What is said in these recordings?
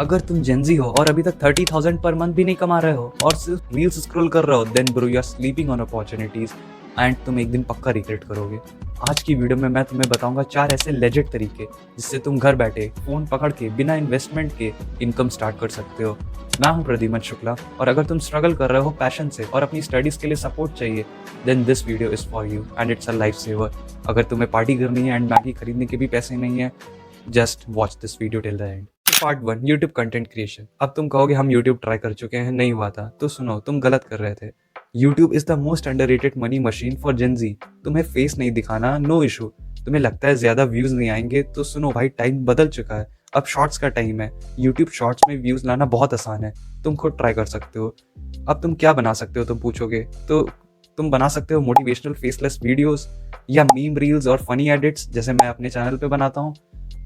अगर तुम जेंजी हो और अभी तक 30,000 पर मंथ भी नहीं कमा रहे हो और सिर्फ रील्स स्क्रॉल कर रहे हो, then bro you are sleeping on opportunities and तुम एक दिन पक्का रिग्रेट करोगे। आज की वीडियो में मैं तुम्हें बताऊंगा 4 ऐसे लेजिट तरीके जिससे तुम घर बैठे फोन पकड़ के बिना इन्वेस्टमेंट के इनकम स्टार्ट कर सकते हो। मैं हूं प्रद्युमन शुक्ला और अगर तुम स्ट्रगल कर रहे हो पैशन से और अपनी स्टडीज के लिए सपोर्ट चाहिए, then this video is for you and it's a life saver. अगर तुम्हें पार्टी करनी है एंड मैगी खरीदने के भी पैसे नहीं है, just watch this video till the end. Part 1, YouTube content creation. अब तुम कहोगे हम यूट्यूब ट्राई कर चुके हैं, नहीं हुआ था। तो सुनो, तुम गलत कर रहे थे। YouTube is the most underrated money machine for Gen Z. तुम्हें फेस नहीं दिखाना, नो इशू। तुम्हें लगता है ज्यादा व्यूज नहीं आएंगे, तो सुनो भाई, टाइम बदल चुका है। अब शॉर्ट्स का टाइम है। यूट्यूब शॉर्ट्स में व्यूज लाना बहुत आसान है, तुम खुद ट्राई कर सकते हो। अब तुम क्या बना सकते हो, तुम पूछोगे, तो तुम बना सकते हो मोटिवेशनल फेसलेस वीडियोस या मीम रील्स और फनी एडिट्स, जैसे मैं अपने चैनल पे बनाता हूँ।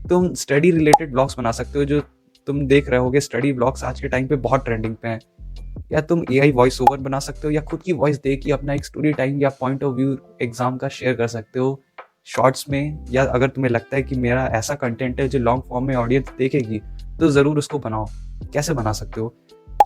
तुम स्टडी रिलेटेड ब्लॉग्स बना सकते हो, जो तुम देख रहे होगे स्टडी ब्लॉग्स आज के टाइम पे बहुत ट्रेंडिंग पे हैं। या तुम एआई वॉइस ओवर बना सकते हो, या खुद की वॉइस दे के अपना एक स्टोरी टाइम या पॉइंट ऑफ व्यू एग्जाम का शेयर कर सकते हो शॉर्ट्स में। या अगर तुम्हें लगता है कि मेरा ऐसा कंटेंट है जो लॉन्ग फॉर्म में ऑडियंस देखेगी, तो ज़रूर उसको बनाओ। कैसे बना सकते हो?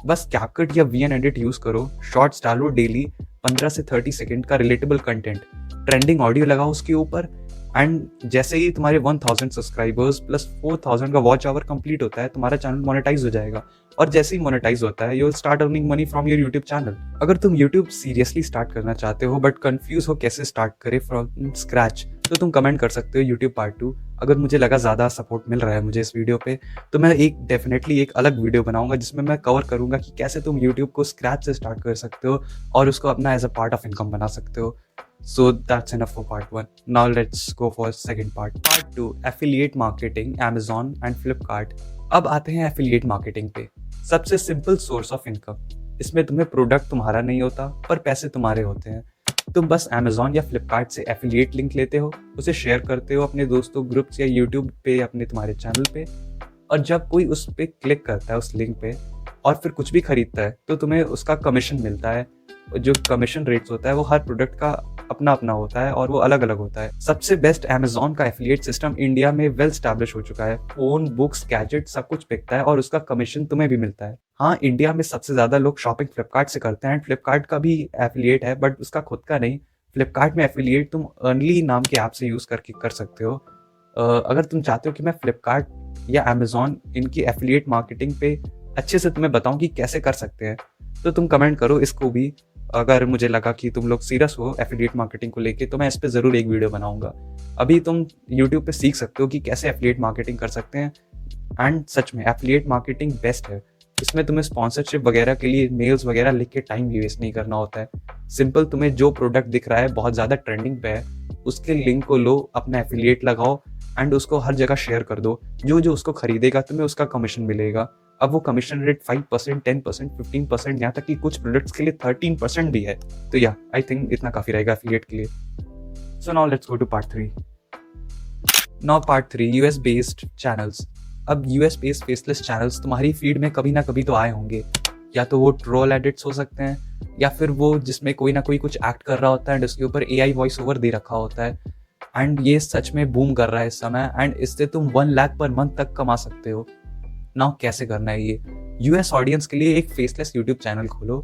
बस कैपकट या वीएन एडिट यूज करो, शॉर्ट्स डालो डेली, 15 से 30 सेकंड का रिलेटेबल कंटेंट, ट्रेंडिंग ऑडियो लगाओ उसके ऊपर। एंड जैसे ही तुम्हारे 1000 सब्सक्राइबर्स प्लस 4000 का वॉच आवर कंप्लीट होता है, तुम्हारा चैनल मोनेटाइज हो जाएगा। और जैसे ही मोनेटाइज होता है, you will start earning money from your YouTube channel. अगर तुम यूट्यूब सीरियसली स्टार्ट करना चाहते हो बट कंफ्यूज हो कैसे स्टार्ट करें फ्रॉम स्क्रैच, तो तुम कमेंट कर सकते हो यूट्यूब पार्ट 2। अगर मुझे लगा ज़्यादा सपोर्ट मिल रहा है मुझे इस वीडियो पे, तो मैं डेफिनेटली एक अलग वीडियो बनाऊंगा जिसमें मैं कवर करूंगा कि कैसे तुम यूट्यूब को स्क्रैच से स्टार्ट कर सकते हो और उसको अपना as a part of income बना सकते हो। So that's enough for part 1. Now let's go for second part. Part 2, affiliate marketing, Amazon and Flipkart. अब आते हैं affiliate marketing पे। सबसे सिंपल सोर्स ऑफ इनकम। इसमें तुम्हें प्रोडक्ट तुम्हारा नहीं होता पर पैसे तुम्हारे होते हैं। तुम बस Amazon या Flipkart से एफिलिएट लिंक लेते हो, उसे शेयर करते हो अपने दोस्तों ग्रुप्स या यूट्यूब पे अपने तुम्हारे चैनल पे, और जब कोई उस पर क्लिक करता है उस लिंक पे और फिर कुछ भी खरीदता है, तो तुम्हें उसका कमीशन मिलता है। जो कमीशन रेट्स होता है वो हर प्रोडक्ट का अपना अपना होता है और वो अलग अलग होता है। सबसे बेस्ट Amazon का एफिलिएट सिस्टम इंडिया में वेल स्टैब्लिश हो चुका है। फोन, बुक्स, गैजेट सब कुछ बिकता है और उसका कमीशन तुम्हें भी मिलता है। हाँ, इंडिया में सबसे ज्यादा लोग शॉपिंग फ्लिपकार्ट से करते हैं। फ्लिपकार्ट का भी एफिलिएट है बट उसका खुद का नहीं। फ्लिपकार्ट में एफिलिएट तुम अर्नली नाम के ऐप से यूज करके कर सकते हो। अगर तुम चाहते हो कि मैं फ्लिपकार्ट या Amazon इनकी एफिलिएट मार्केटिंग पे अच्छे से तुम्हें बताऊं कि कैसे कर सकते हैं, तो तुम कमेंट करो इसको भी। अगर मुझे लगा कि तुम लोग सीरियस हो एफिलिएट मार्केटिंग को लेके, तो मैं इस पे ज़रूर एक वीडियो बनाऊंगा। अभी तुम यूट्यूब पे सीख सकते हो कि कैसे एफिलिएट मार्केटिंग कर सकते हैं। एंड सच में एफिलिएट मार्केटिंग बेस्ट है। इसमें तुम्हें स्पॉन्सरशिप वगैरह के लिए मेल्स वगैरह लिख के टाइम भी वेस्ट नहीं करना होता है। सिंपल, तुम्हें जो प्रोडक्ट दिख रहा है बहुत ज़्यादा ट्रेंडिंग पे है, उसके लिंक को लो, अपना एफिलिएट लगाओ एंड उसको हर जगह शेयर कर दो। जो जो उसको खरीदेगा तुम्हें उसका कमीशन मिलेगा। अब वो कमीशन रेट 5%, 10%, 15%, यहाँ तक कि कुछ प्रोडक्ट्स के लिए 13% भी है। तो या आई थिंक इतना काफ़ी रहेगा एफिलिएट के लिए। So now let's go to part 3। Now part 3, US based channels. अब यूएस बेस्ड फेसलेस चैनल्स तुम्हारी फीड में कभी ना कभी तो आए होंगे। या तो वो ट्रोल एडिट्स हो सकते हैं, या फिर वो जिसमें कोई ना कोई कुछ एक्ट कर रहा होता है एंड उसके ऊपर एआई वॉइस ओवर दे रखा होता है। एंड ये सच में बूम कर रहा है इस समय, एंड इससे तुम 1 लाख पर मंथ तक कमा सकते हो। नाउ कैसे करना है ये? यूएस ऑडियंस के लिए एक फेसलेस यूट्यूब चैनल खोलो।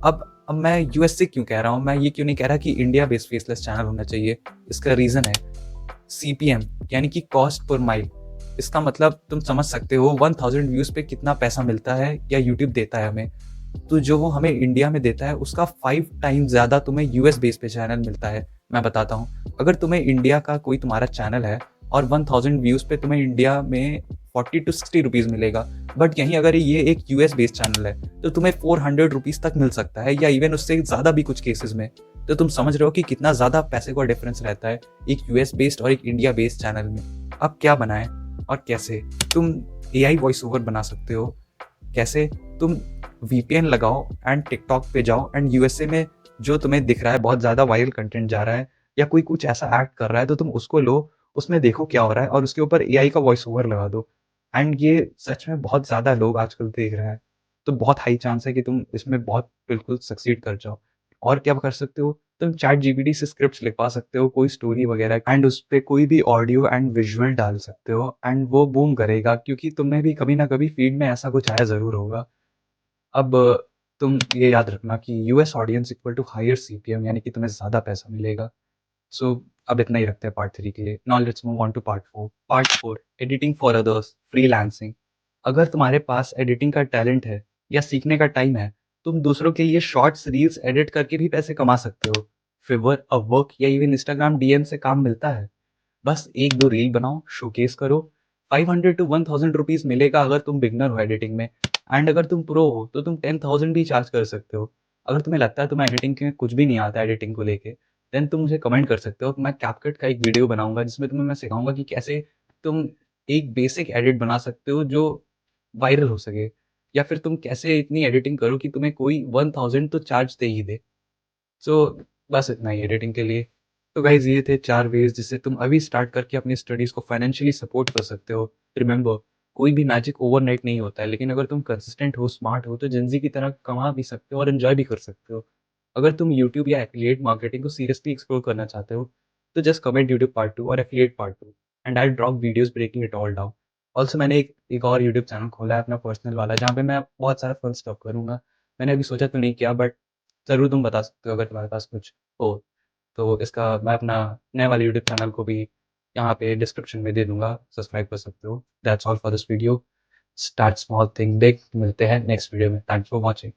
अब मैं यूएस से क्यों कह रहा हूँ, मैं ये क्यों नहीं कह रहा कि इंडिया बेस्ड फेसलेस चैनल होना चाहिए। इसका रीज़न है सीपीएम, यानी कि कॉस्ट पर माइल। इसका मतलब तुम समझ सकते हो 1000 व्यूज़ पे कितना पैसा मिलता है या यूट्यूब देता है हमें। तो जो वो हमें इंडिया में देता है उसका 5 टाइम्स ज़्यादा तुम्हें यूएस बेस पे चैनल मिलता है। मैं बताता हूँ, अगर तुम्हें इंडिया का कोई तुम्हारा चैनल है और 1000 व्यूज़ पे तुम्हें इंडिया में 40 to 60 रुपीज़ मिलेगा, बट यहीं अगर ये एक यूएस बेस्ड चैनल है तो तुम्हें 400 रुपीज़ तक मिल सकता है, या इवन उससे ज़्यादा भी कुछ केसेस में। तो तुम समझ रहे हो कि कितना ज़्यादा पैसे का डिफरेंस रहता है एक यूएस बेस्ड और एक इंडिया बेस्ड चैनल में। अब क्या बनाएं और कैसे? तुम एआई वॉइस ओवर बना सकते हो। कैसे? तुम वीपीएन लगाओ एंड टिकटॉक पे जाओ एंड यूएसए में जो तुम्हें दिख रहा है बहुत ज़्यादा वायरल कंटेंट जा रहा है या कोई कुछ ऐसा एक्ट कर रहा है, तो तुम उसको लो, उसमें देखो क्या हो रहा है और उसके ऊपर एआई का वॉइस ओवर लगा दो। एंड ये सच में बहुत ज़्यादा लोग आजकल देख रहे हैं, तो बहुत हाई चांस है कि तुम इसमें बहुत बिल्कुल सक्सीड कर जाओ। और क्या कर सकते हो? तुम चैट जीपीटी से स्क्रिप्ट्स लिखवा सकते हो, कोई स्टोरी वगैरह, एंड उस पे कोई भी ऑडियो एंड विजुअल डाल सकते हो एंड वो बूम करेगा, क्योंकि तुम्हें भी कभी ना कभी फीड में ऐसा कुछ आया ज़रूर होगा। अब तुम ये याद रखना कि US audience equal to higher CPM, यानी कि तुम्हें ज़्यादा पैसा मिलेगा। सो अब इतना ही रखते हैं पार्ट 3 के लिए। Now let's move on to part 4। Part 4, editing for others, freelancing. अगर तुम्हारे पास एडिटिंग का टैलेंट है या सीखने का टाइम है, तुम दूसरों के लिए शॉर्ट्स, रील्स एडिट करके भी पैसे कमा सकते हो। फिवर, अपवर्क या इवन इंस्टाग्राम डीएम से काम मिलता है। बस 1-2 रील बनाओ, शोकेस करो। 500 टू 1000 रुपीज़ मिलेगा अगर तुम बिगिनर हो एडिटिंग में, एंड अगर तुम प्रो हो तो तुम 10,000 भी चार्ज कर सकते हो। अगर तुम्हें लगता है तुम्हें एडिटिंग में कुछ भी नहीं आता एडिटिंग को लेके, देन तुम मुझे कमेंट कर सकते हो। मैं कैपकट का एक वीडियो बनाऊँगा जिसमें तुम्हें मैं सिखाऊँगा कि कैसे तुम एक बेसिक एडिट बना सकते हो जो वायरल हो सके, या फिर तुम कैसे इतनी एडिटिंग करो कि तुम्हें कोई 1000 तो चार्ज दे ही दे। सो बस इतना ही एडिटिंग के लिए। तो गाइज़ ये थे 4 वेज़ जिससे तुम अभी स्टार्ट करके अपनी स्टडीज़ को फाइनेंशियली सपोर्ट कर सकते हो। रिमेंबर, कोई भी मैजिक ओवरनाइट नहीं होता है, लेकिन अगर तुम कंसिस्टेंट हो, स्मार्ट हो, तो जेन-ज़ी की तरह कमा भी सकते हो और एन्जॉय भी कर सकते हो। अगर तुम यूट्यूब या एफ़िलिएट मार्केटिंग को सीरियसली एक्सप्लोर करना चाहते हो, तो जस्ट कमेंट यूट्यूब पार्ट 2 और affiliate part 2, and I will drop videos breaking it all down. Also मैंने एक और यूट्यूब चैनल खोला है अपना पर्सनल वाला, जहाँ पे मैं बहुत सारा फन स्टफ करूँगा। मैंने अभी सोचा तो नहीं किया, बट ज़रूर तुम बता सकते हो अगर तुम्हारे पास कुछ हो। तो इसका मैं अपना नए वाले यूट्यूब चैनल को भी यहाँ पे डिस्क्रिप्शन में दे दूँगा, सब्सक्राइब कर सकते हो। That's all for this video. Start small think big. मिलते हैं नेक्स्ट वीडियो में। Thanks for watching.